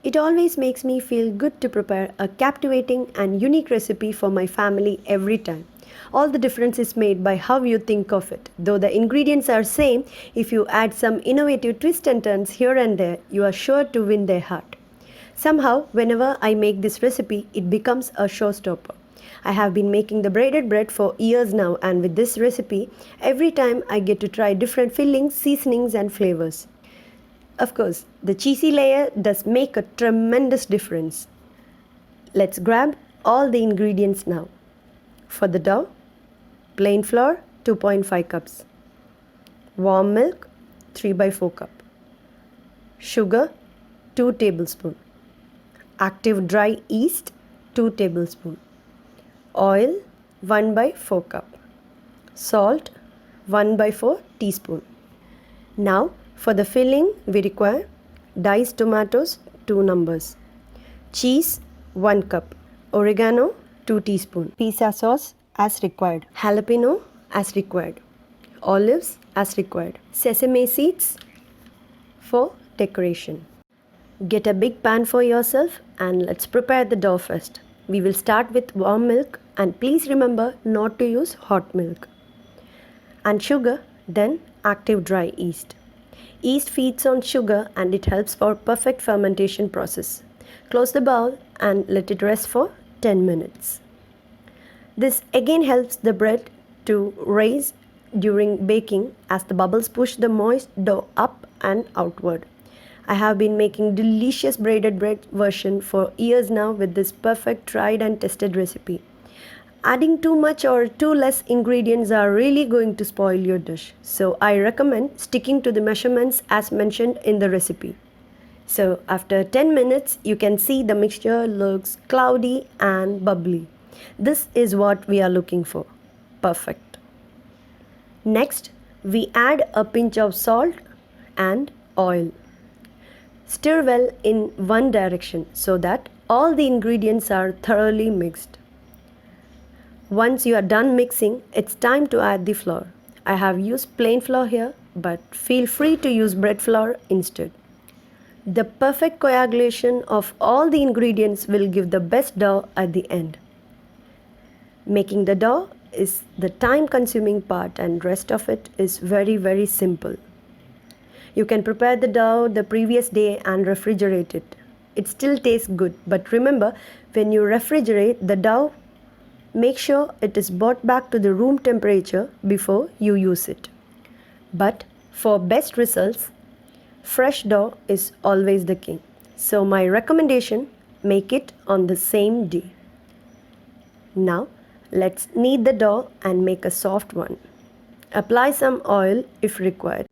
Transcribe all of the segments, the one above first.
It always makes me feel good to prepare a captivating and unique recipe for my family every time. All the difference is made by how you think of it. Though the ingredients are same, if you add some innovative twists and turns here and there, you are sure to win their heart. Somehow, whenever I make this recipe, it becomes a showstopper. I have been making the braided bread for years now, and with this recipe, every time I get to try different fillings, seasonings, and flavors. Of course, the cheesy layer does make a tremendous difference. Let's grab all the ingredients now. For the dough, plain flour 2.5 cups, warm milk 3 by 4 cup, sugar 2 tablespoons, active dry yeast 2 tablespoons, oil 1 by 4 cup, salt 1 by 4 teaspoon. Now for the filling we require diced tomatoes 2 numbers, cheese 1 cup, oregano 2 teaspoon, pizza sauce as required, jalapeno as required, olives as required, sesame seeds for decoration. Get a big pan for yourself and let's prepare the dough first. We will start with warm milk, and please remember not to use hot milk, and sugar, then active dry yeast. Yeast feeds on sugar and it helps for perfect fermentation process. Close the bowl and let it rest for 10 minutes. This again helps the bread to rise during baking as the bubbles push the moist dough up and outward. I have been making delicious braided bread version for years now with this perfect tried and tested recipe. Adding too much or too less ingredients are really going to spoil your dish. So I recommend sticking to the measurements as mentioned in the recipe. So after 10 minutes, you can see the mixture looks cloudy and bubbly. This is what we are looking for. Perfect. Next, we add a pinch of salt and oil. Stir well in one direction so that all the ingredients are thoroughly mixed. Once you are done mixing, it's time to add the flour. I have used plain flour here, but feel free to use bread flour instead. The perfect coagulation of all the ingredients will give the best dough at the end. Making the dough is the time-consuming part, and rest of it is very simple. You can prepare the dough the previous day and refrigerate it. It still tastes good, but remember, when you refrigerate the dough, make sure it is brought back to the room temperature before you use it. But for best results, fresh dough is always the king. So my recommendation, make it on the same day. Now let's knead the dough and make a soft one. Apply some oil if required.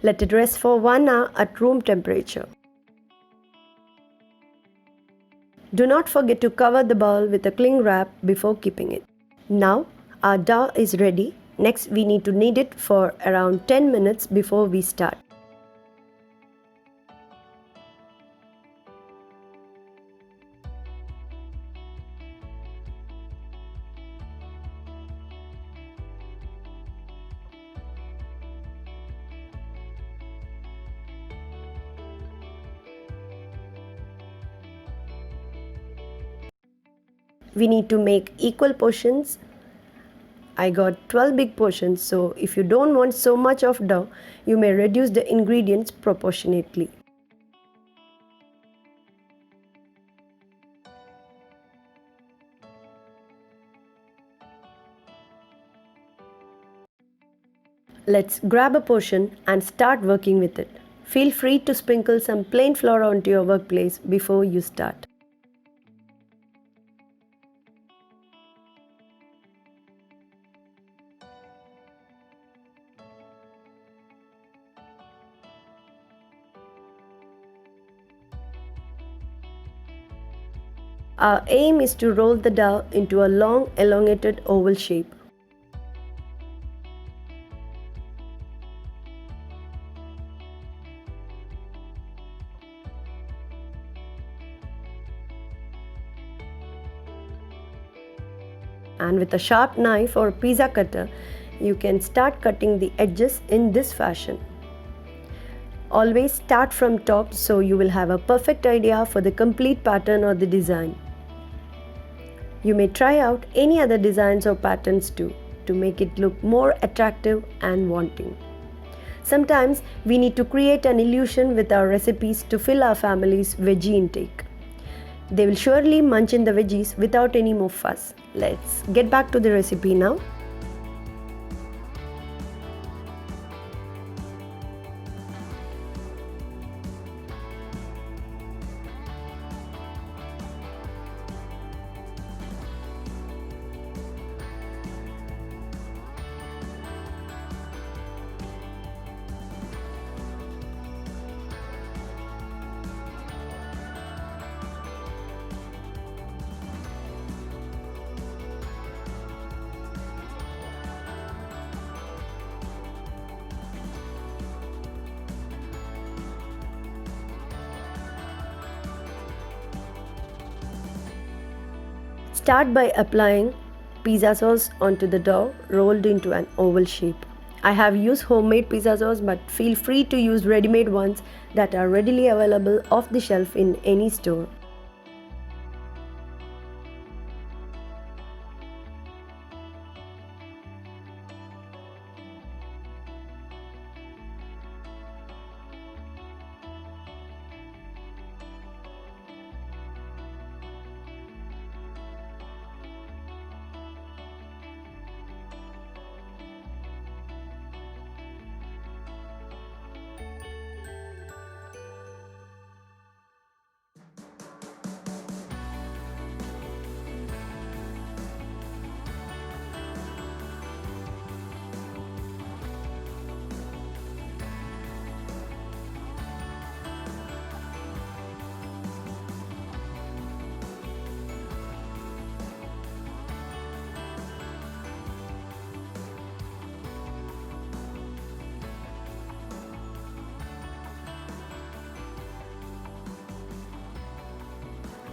Let it rest for 1 hour at room temperature. Do not forget to cover the bowl with a cling wrap before keeping it. Now our dough is ready. Next we need to knead it for around 10 minutes before we start. We need to make equal portions. I got 12 big portions, so if you don't want so much of dough, you may reduce the ingredients proportionately. Let's grab a portion and start working with it. Feel free to sprinkle some plain flour onto your workplace before you start. Our aim is to roll the dough into a long, elongated oval shape. And with a sharp knife or pizza cutter, you can start cutting the edges in this fashion. Always start from top so you will have a perfect idea for the complete pattern or the design. You may try out any other designs or patterns too to make it look more attractive and wanting. Sometimes we need to create an illusion with our recipes to fill our family's veggie intake. They will surely munch in the veggies without any more fuss. Let's get back to the recipe now. Start by applying pizza sauce onto the dough rolled into an oval shape. I have used homemade pizza sauce, but feel free to use ready-made ones that are readily available off the shelf in any store.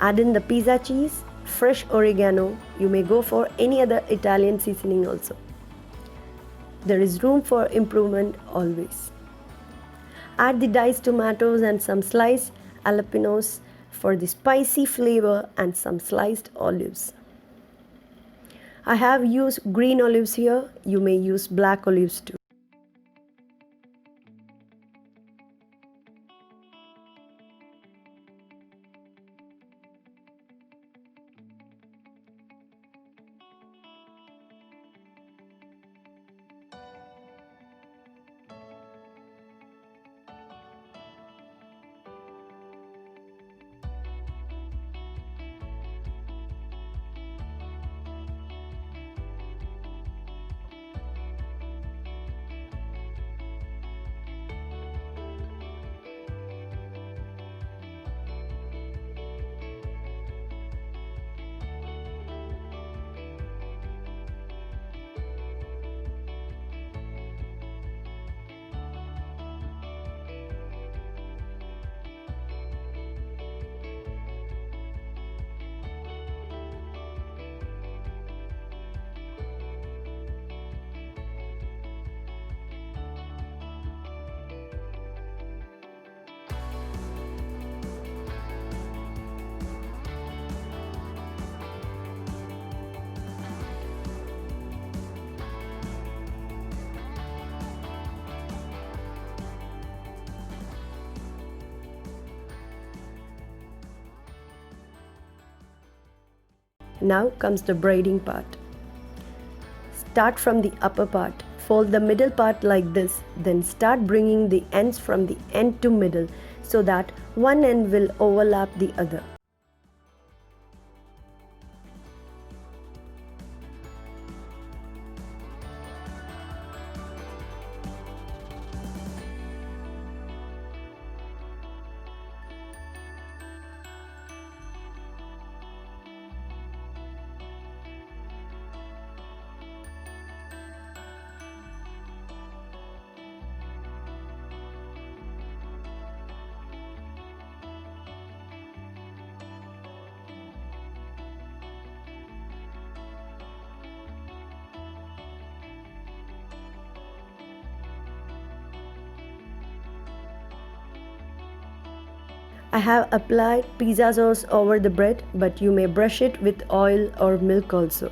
Add in the pizza cheese, fresh oregano. You may go for any other Italian seasoning also. There is room for improvement always. Add the diced tomatoes and some sliced jalapenos for the spicy flavor and some sliced olives. I have used green olives here. You may use black olives too. Now comes the braiding part. Start from the upper part. Fold the middle part like this, then start bringing the ends from the end to middle so that one end will overlap the other. I have applied pizza sauce over the bread, but you may brush it with oil or milk also.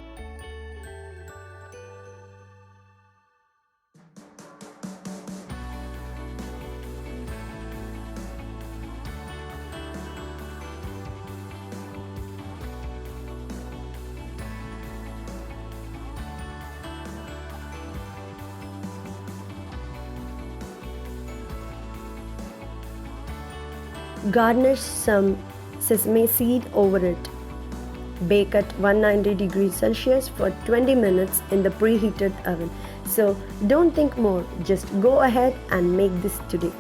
Garnish some sesame seed over it. Bake at 190 degrees Celsius for 20 minutes in the preheated oven. So don't think more, just go ahead and make this today.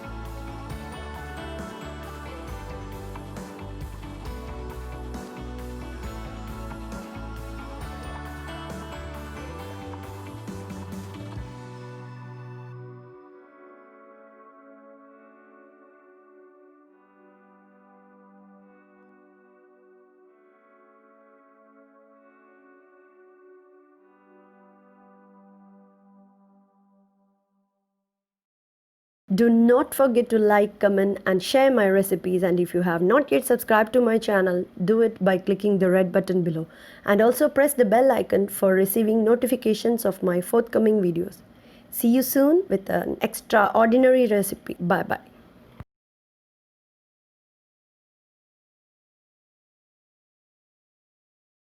Do not forget to like, comment and share my recipes, and if you have not yet subscribed to my channel, do it by clicking the red button below and also press the bell icon for receiving notifications of my forthcoming videos. See you soon with an extraordinary recipe. Bye bye.